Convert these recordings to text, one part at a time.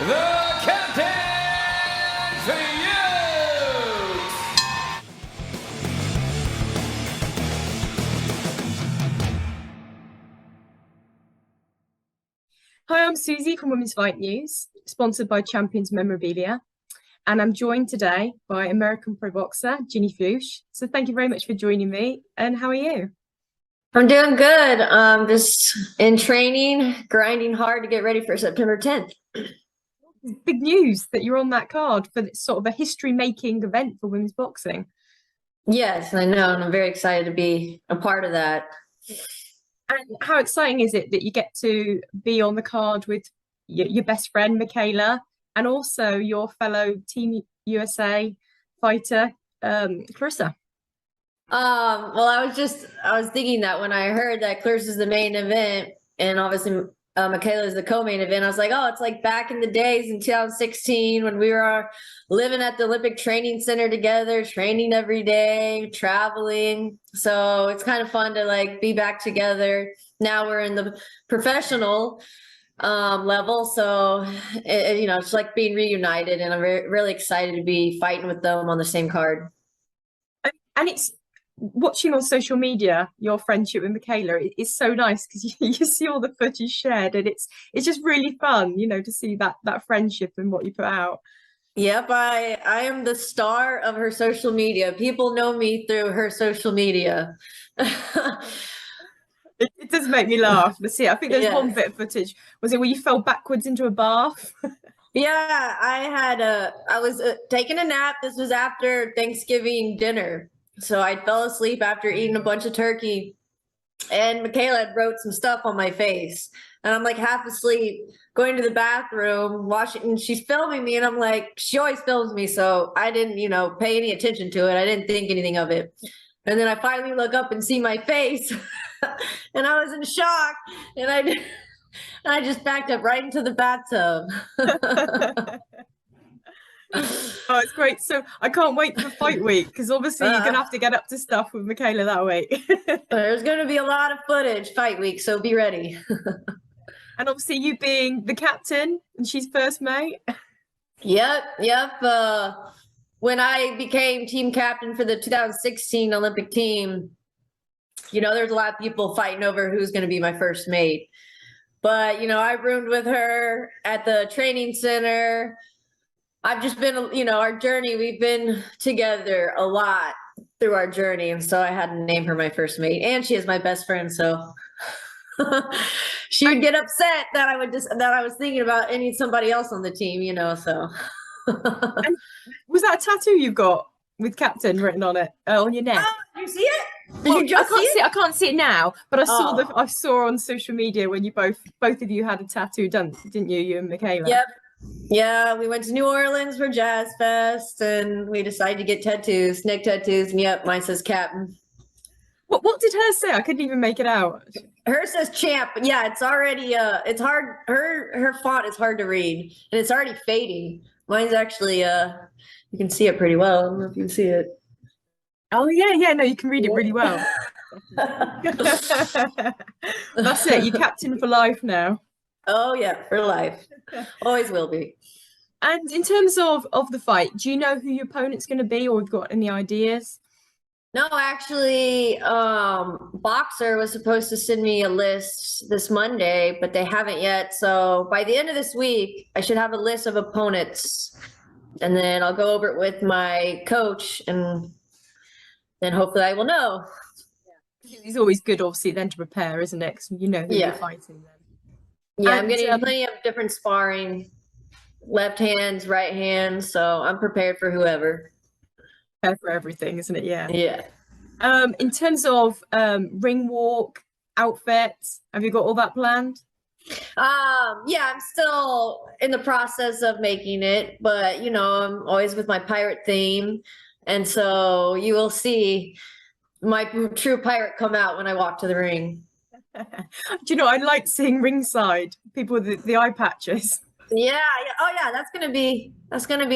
the Captain Fuchs! Hi, I'm Susie from Women's Fight News, sponsored by Champions Memorabilia, and I'm joined today by American pro boxer Ginny Fuchs. So thank you very much for joining me, and how are you? I'm doing good. Just in training, grinding hard to get ready for September 10th. Big news that you're on that card for sort of a history-making event for women's boxing. Yes, I know, and I'm very excited to be a part of that. And how exciting is it that you get to be on the card with your best friend, Mikaela, and also your fellow Team USA fighter, Clarissa? Well, I was thinking that when I heard that Clarissa is the main event and obviously Mikaela is the co-main event, I was like, oh, it's like back in the days in 2016 when we were living at the Olympic Training Center together, training every day, traveling. So it's kind of fun to like be back together. Now we're in the professional level, so it's like being reunited, and I'm really excited to be fighting with them on the same card. And it's watching on social media your friendship with Mikaela is so nice because you see all the footage shared, and it's just really fun, to see that friendship and what you put out. Yep, I am the star of her social media. People know me through her social media. It does make me laugh to see. I think there's one bit of footage. Was it where you fell backwards into a bath? Yeah, I was taking a nap. This was after Thanksgiving dinner. So I fell asleep after eating a bunch of turkey, and Mikaela had wrote some stuff on my face, and I'm like half asleep going to the bathroom, washing, and she's filming me, and I'm like, she always films me. So I didn't, pay any attention to it. I didn't think anything of it. And then I finally look up and see my face and I was in shock, and I just backed up right into the bathtub. Oh, it's great. So I can't wait for fight week because obviously you're gonna have to get up to stuff with Mikaela that week. There's gonna be a lot of footage fight week, so be ready. And obviously you being the captain and she's first mate. Yep. When I became team captain for the 2016 Olympic team, there's a lot of people fighting over who's going to be my first mate. But, I roomed with her at the training center. I've just been, our journey, we've been together a lot through our journey. And so I had to name her my first mate. And she is my best friend. So she would get upset that I was thinking about any somebody else on the team, so. And was that a tattoo you've got with captain written on it on your neck? Oh, you see it? I can't see it now, but I saw on social media when you both of you had a tattoo done, didn't you? You and Mikaela. Yep. Yeah, we went to New Orleans for Jazz Fest, and we decided to get tattoos, neck tattoos, and yep, mine says captain. What did hers say? I couldn't even make it out. Hers says champ. Yeah, it's already it's hard. Her font is hard to read, and it's already fading. Mine's actually you can see it pretty well. I don't know if you can see it. Oh yeah, no, you can read it really well. That's it. You're captain for life now. Oh yeah, for life. Always will be. And in terms of the fight, do you know who your opponent's going to be, or have you got any ideas? No, actually, Boxer was supposed to send me a list this Monday, but they haven't yet. So by the end of this week, I should have a list of opponents, and then I'll go over it with my coach, and then hopefully I will know. It's always good, obviously, then to prepare, isn't it? Because you know who you're fighting then. Yeah, I'm getting plenty of different sparring, left hands, right hands, so I'm prepared for whoever. Prepared for everything, isn't it? Yeah. Yeah. In terms of ring walk, outfits, have you got all that planned? Yeah, I'm still in the process of making it, but I'm always with my pirate theme, and so you will see my true pirate come out when I walk to the ring. Do you know, I like seeing ringside people with the eye patches. Yeah. Oh yeah, that's gonna be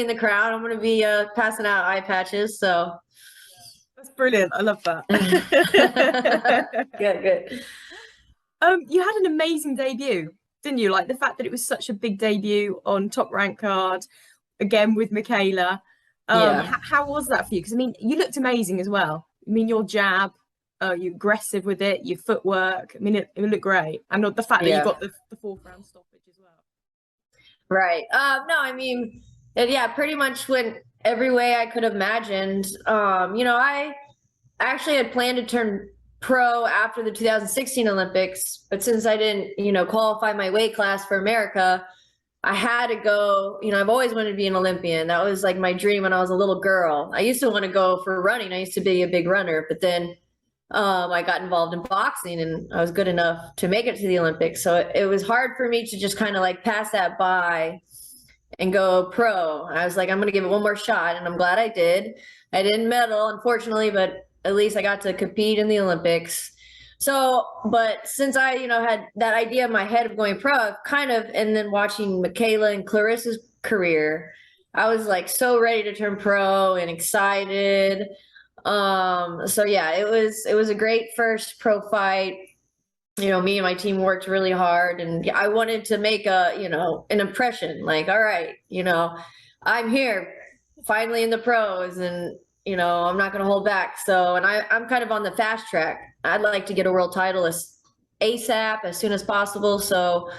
in the crowd. I'm gonna be passing out eye patches. So that's brilliant. I love that. Good. You had an amazing debut didn't you? Like the fact that it was such a big debut on Top Rank card, again with Mikaela. Yeah. How was that for you? Because I mean, you looked amazing as well. I mean, your jab, you're aggressive with it, your footwork. I mean, it looked great. And the fact that you Yeah. got the fourth round stoppage as well. Right. No, I mean, yeah, pretty much went every way I could have imagined. I actually had planned to turn pro after the 2016 Olympics, but since I didn't, qualify my weight class for America, I had to go. I've always wanted to be an Olympian. That was like my dream when I was a little girl. I used to want to go for running. I used to be a big runner, but then I got involved in boxing and I was good enough to make it to the Olympics. So it was hard for me to just kind of like pass that by and go pro. I was like, I'm going to give it one more shot. And I'm glad I did. I didn't medal, unfortunately, but at least I got to compete in the Olympics. So, but since I, had that idea in my head of going pro, and then watching Mikaela and Clarissa's career, I was like so ready to turn pro and excited. So yeah, it was a great first pro fight. Me and my team worked really hard, and I wanted to make an impression, like, all right, I'm here finally in the pros, and I'm not going to hold back. So, and I'm kind of on the fast track. I'd like to get a world title ASAP, as soon as possible. So,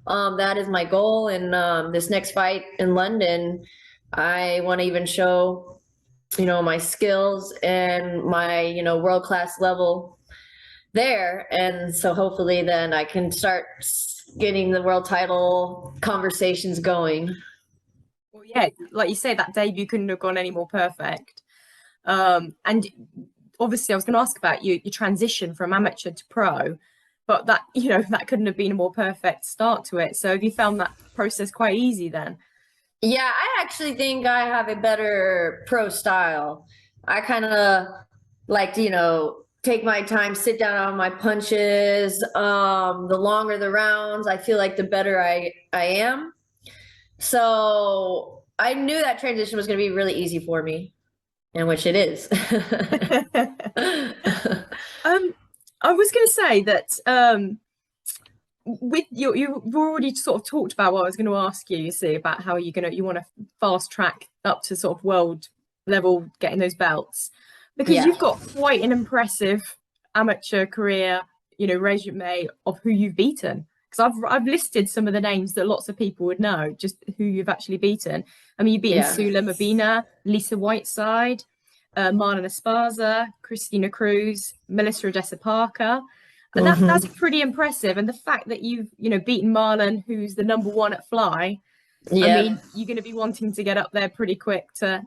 that is my goal. And this next fight in London, I want to even show, my skills and my, world-class level there. And so hopefully then I can start getting the world title conversations going. Well, yeah, like you say, that debut couldn't have gone any more perfect. And obviously I was going to ask about your transition from amateur to pro, but that, that couldn't have been a more perfect start to it. So have you found that process quite easy then? Yeah, I actually think I have a better pro style. I kind of like to, take my time, sit down on my punches. The longer the rounds, I feel like the better I am. So I knew that transition was going to be really easy for me, and which it is. I was going to say that with you've already sort of talked about what I was going to ask you. You see, about how you want to fast track up to sort of world level, getting those belts, because you've got quite an impressive amateur career, resume of who you've beaten. Because I've listed some of the names that lots of people would know, just who you've actually beaten. I mean, you've beaten Sula Mabina, Lisa Whiteside, Marlen Esparza, Christina Cruz, Melissa Odessa Parker. And that's pretty impressive. And the fact that you've, beaten Marlen, who's the #1 at Fly, I mean, you're going to be wanting to get up there pretty quick to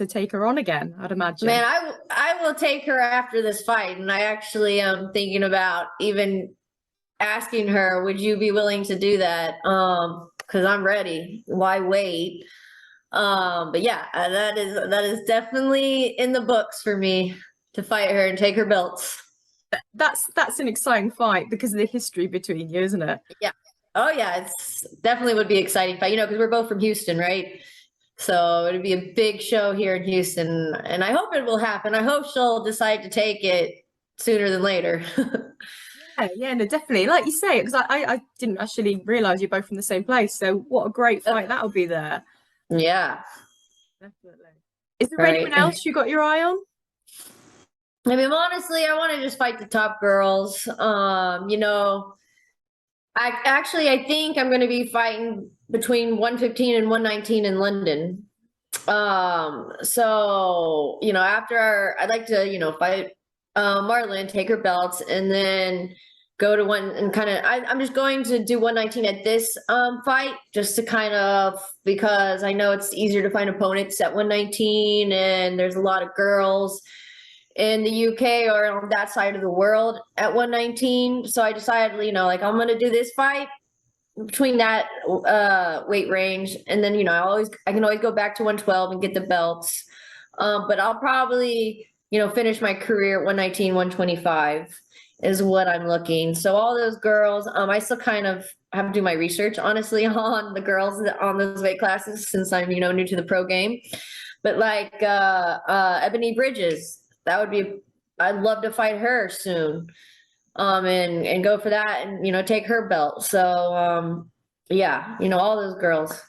take her on again, I'd imagine. Man, I will take her after this fight. And I actually am thinking about even asking her, would you be willing to do that? Because I'm ready. Why wait? But yeah, that is definitely in the books for me to fight her and take her belts. That's an exciting fight because of the history between you, isn't it? Yeah. Oh yeah, it's definitely would be an exciting fight, because we're both from Houston, right? So it'd be a big show here in Houston, and I hope it will happen. I hope she'll decide to take it sooner than later. Yeah, no, definitely. Like you say, because I didn't actually realize you're both from the same place. So what a great fight that'll be there. Yeah, definitely. Is there anyone else you got your eye on? I mean, honestly, I want to just fight the top girls. I think I'm going to be fighting between 115 and 119 in London. So, after I'd like to, fight Marlen, take her belts, and then go to one and I'm just going to do 119 at this fight, just to because I know it's easier to find opponents at 119, and there's a lot of girls in the UK or on that side of the world at 119. So I decided, I'm going to do this fight between that weight range. And then, I can always go back to 112 and get the belts. But I'll probably, finish my career at 119, 125 is what I'm looking. So all those girls, I still kind of have to do my research, honestly, on the girls on those weight classes, since I'm, new to the pro game. But like Ebony Bridges, I'd love to fight her soon. and go for that and, take her belt. So, yeah, all those girls.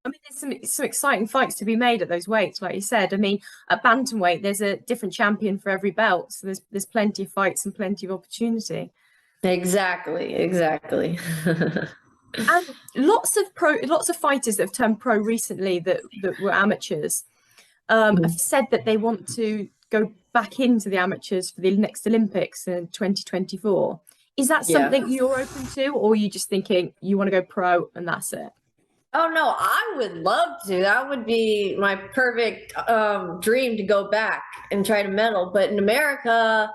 I mean, there's some exciting fights to be made at those weights, like you said. I mean, at bantamweight, there's a different champion for every belt, so there's plenty of fights and plenty of opportunity. Exactly. And lots of fighters that have turned pro recently that were amateurs have said that they want to go back into the amateurs for the next Olympics in 2024. Is that something you're open to, or are you just thinking you want to go pro and that's it? Oh no, I would love to. That would be my perfect dream, to go back and try to medal. But in America,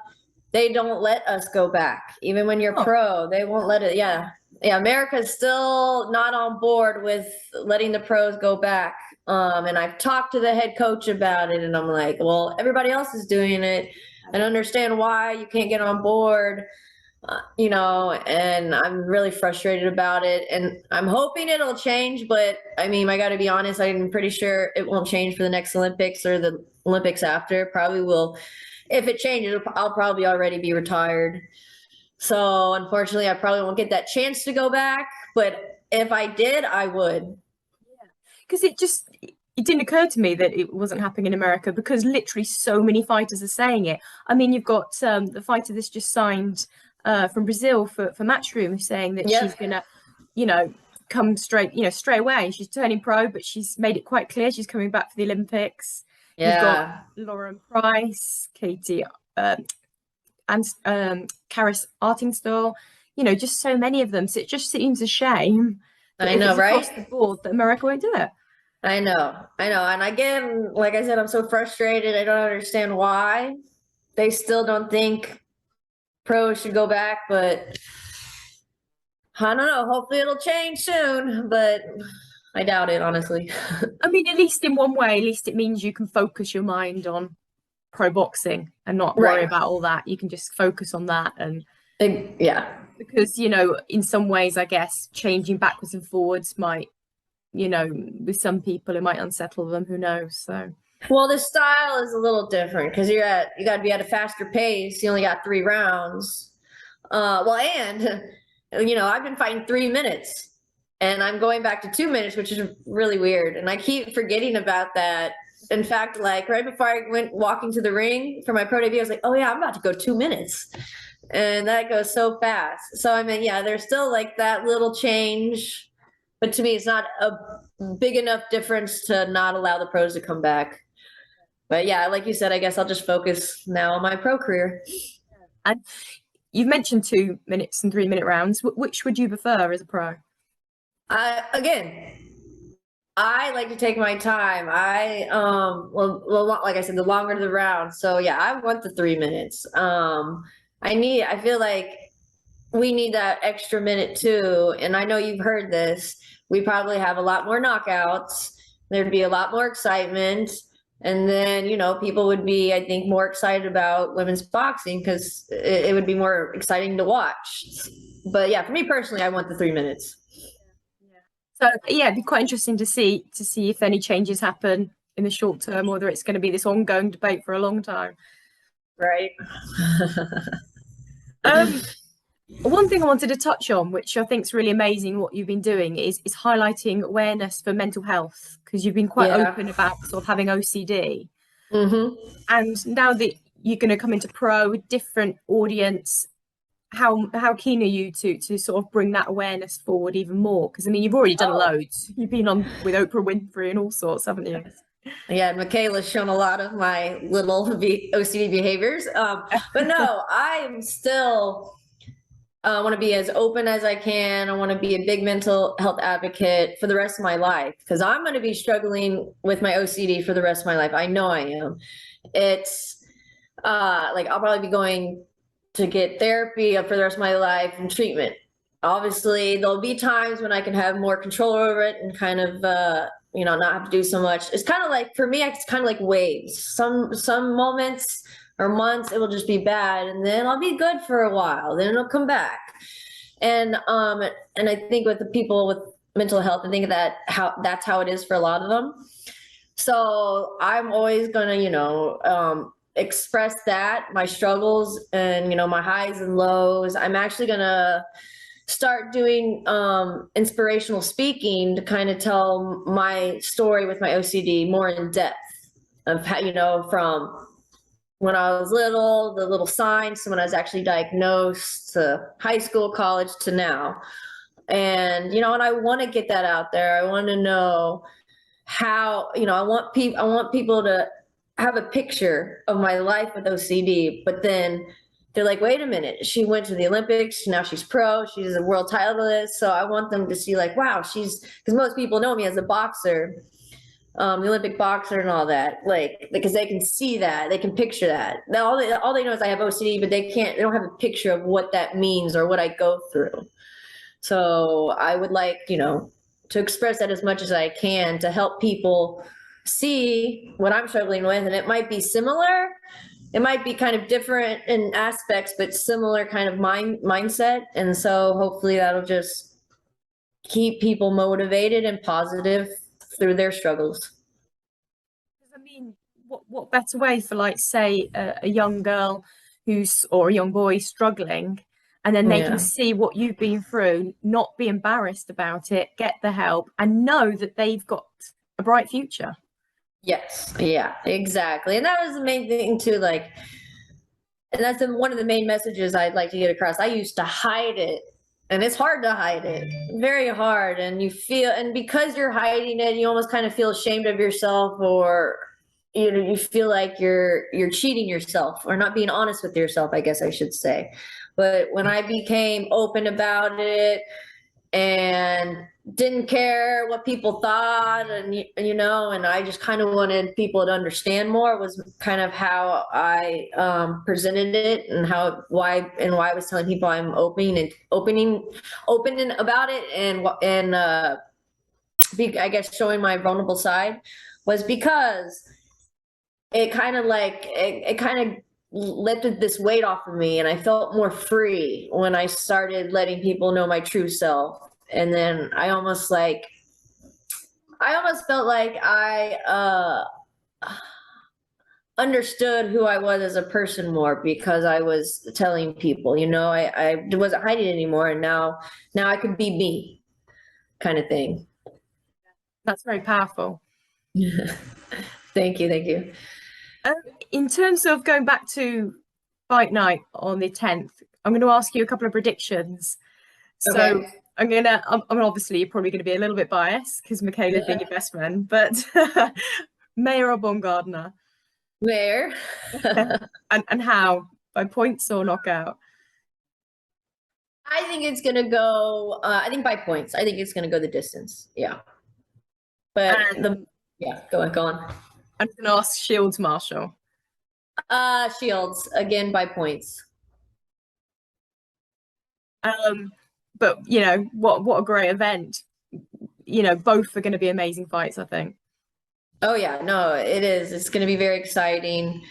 they don't let us go back. Even when you're pro, they won't let it. Yeah. America's still not on board with letting the pros go back. And I've talked to the head coach about it, and I'm like, well, everybody else is doing it. I don't understand why you can't get on board. And I'm really frustrated about it, and I'm hoping it'll change. But I mean, I got to be honest, I'm pretty sure it won't change for the next Olympics or the Olympics after. Probably will. If it changes, I'll probably already be retired. So unfortunately, I probably won't get that chance to go back. But if I did, I would. Yeah, because it didn't occur to me that it wasn't happening in America, because literally so many fighters are saying it. I mean, you've got the fighter that's just signed from Brazil for Matchroom, saying that she's gonna, come straight away. She's turning pro, but she's made it quite clear she's coming back for the Olympics. Yeah. You've got Lauren Price, Katie, and Karis Artingstall. Just so many of them. So it just seems a shame. I know, right? Across the board that America won't do it. I know. And again, like I said, I'm so frustrated. I don't understand why they still don't think pros should go back, but I don't know. Hopefully it'll change soon, but I doubt it, honestly. I mean, at least in one way, at least it means you can focus your mind on pro boxing and not worry about all that. You can just focus on that. And because, in some ways, I guess changing backwards and forwards might, with some people, it might unsettle them. Who knows? So. Well, the style is a little different because you got to be at a faster pace. You only got 3 rounds. And I've been fighting 3 minutes, and I'm going back to 2 minutes, which is really weird. And I keep forgetting about that. In fact, like right before I went walking to the ring for my pro debut, I was like, oh yeah, I'm about to go 2 minutes. And that goes so fast. So, I mean, there's still like that little change, but to me, it's not a big enough difference to not allow the pros to come back. But yeah, like you said, I guess I'll just focus now on my pro career. And you've mentioned 2 minutes and 3 minute rounds. Which would you prefer as a pro? Again, I like to take my time. Like I said, the longer the round. So yeah, I want the 3 minutes. I feel like we need that extra minute too. And I know you've heard this. We probably have a lot more knockouts. There'd be a lot more excitement. And then, people would be, I think, more excited about women's boxing because it would be more exciting to watch. But yeah, for me personally, I want the 3 minutes. So yeah, it'd be quite interesting to see if any changes happen in the short term, or whether it's going to be this ongoing debate for a long time. Right. One thing I wanted to touch on, which I think is really amazing what you've been doing, is highlighting awareness for mental health, because you've been quite open about sort of having OCD. Mm-hmm. And now that you're going to come into pro with different audience, how keen are you to sort of bring that awareness forward even more? Because I mean, you've already done loads. You've been on with Oprah Winfrey and all sorts, haven't you? Yeah, Mikaela's shown a lot of my little OCD behaviors. But no, I'm still want to be as open as I can. I want to be a big mental health advocate for the rest of my life, because I'm going to be struggling with my OCD for the rest of my life. I know I am. It's like I'll probably be going to get therapy for the rest of my life and treatment. Obviously, there'll be times when I can have more control over it and kind of not have to do so much. It's kind of like, for me, it's kind of like waves. Some moments or months it will just be bad, and then I'll be good for a while, then it'll come back. And I think with the people with mental health, I think that's how it is for a lot of them. So I'm always gonna express that, my struggles and, you know, my highs and lows, I'm actually going to start doing inspirational speaking to kind of tell my story with my OCD more in depth of how, you know, from when I was little, the little signs to when I was actually diagnosed, to high school, college, to now. And, you know, and I want to get that out there. I want to know how, you know, I want people to have a picture of my life with OCD, but then they're like, wait a minute, she went to the Olympics, now she's pro, she's a world titleist. So I want them to see like, wow, because most people know me as a boxer, the Olympic boxer and all that, like, because they can see that, they can picture that. Now, all they know is I have OCD, but they don't have a picture of what that means or what I go through. So I would like, you know, to express that as much as I can to help people see what I'm struggling with. And it might be similar. It might be kind of different in aspects, but similar kind of mindset. And so hopefully that'll just keep people motivated and positive through their struggles. I mean, what better way for, like, say, a young girl or a young boy struggling, and then they can see what you've been through, not be embarrassed about it, get the help, and know that they've got a bright future. Yes. Yeah, exactly. And that was the main thing too. Like, and that's one of the main messages I'd like to get across. I used to hide it, and it's hard to hide it, very hard. And and because you're hiding it, you almost kind of feel ashamed of yourself, or, you know, you feel like you're cheating yourself or not being honest with yourself, I guess I should say. But when I became open about it and didn't care what people thought, and you know, and I just kind of wanted people to understand more, was kind of how I presented it, and why I was telling people I'm open about it, and I guess showing my vulnerable side, was because it kind of lifted this weight off of me, and I felt more free when I started letting people know my true self. And then I almost felt like I understood who I was as a person more, because I was telling people, you know, I wasn't hiding anymore, and now I could be me, kind of thing. That's very powerful. Thank you. In terms of going back to fight night on the 10th, I'm going to ask you a couple of predictions. So Okay. I'm obviously you're probably going to be a little bit biased because Mikaela's being your best friend, but Mayer or Baumgardner? Where? and how? By points or knockout? I think it's gonna go. I think by points. I think it's gonna go the distance. Yeah. But go on. I'm going to ask shieldsmarshall. Shields again by points. But you know what a great event. You know, both are going to be amazing fights, I think. Oh yeah, no, it is. It's going to be very exciting.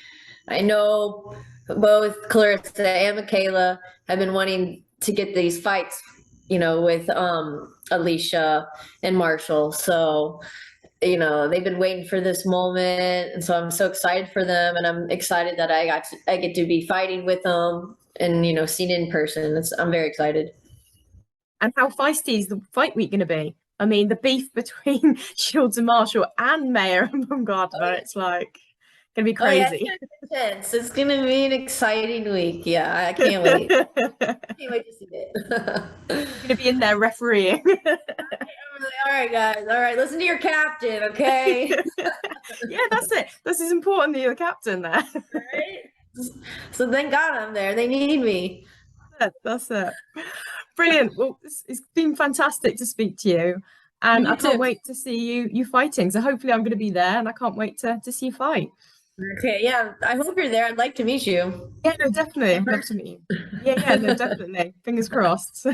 I know both Clarissa and Mikaela have been wanting to get these fights, you know, with Alicia and Marshall. So, you know, they've been waiting for this moment, and so I'm so excited for them, and I'm excited that I get to be fighting with them, and, you know, seen in person. I'm very excited. And how feisty is the fight week going to be? I mean, the beef between Shields and Marshall and Mayer and Baumgardner, it's like going to be crazy. Oh, yeah, it's going to be an exciting week. Yeah, I can't wait. I can't wait to see it. You're going to be in there refereeing. All right, guys. All right, listen to your captain, okay? Yeah, that's it. This is important that you're the captain there. Right? So thank God I'm there. They need me. That's it. Brilliant. Well, it's been fantastic to speak to you, and I can't wait to see you fighting. So hopefully I'm going to be there, and I can't wait to see you fight. Okay, yeah. I hope you're there. I'd like to meet you. Yeah, no, definitely. I'd love to meet you. Yeah, no, definitely. Fingers crossed.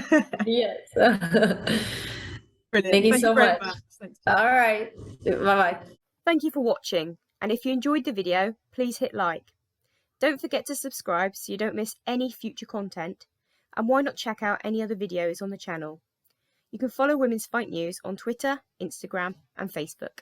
Yes. Brilliant. Thank you so much. Thanks. All right. Bye-bye. Thank you for watching. And if you enjoyed the video, please hit like. Don't forget to subscribe so you don't miss any future content. And why not check out any other videos on the channel? You can follow Women's Fight News on Twitter, Instagram, and Facebook.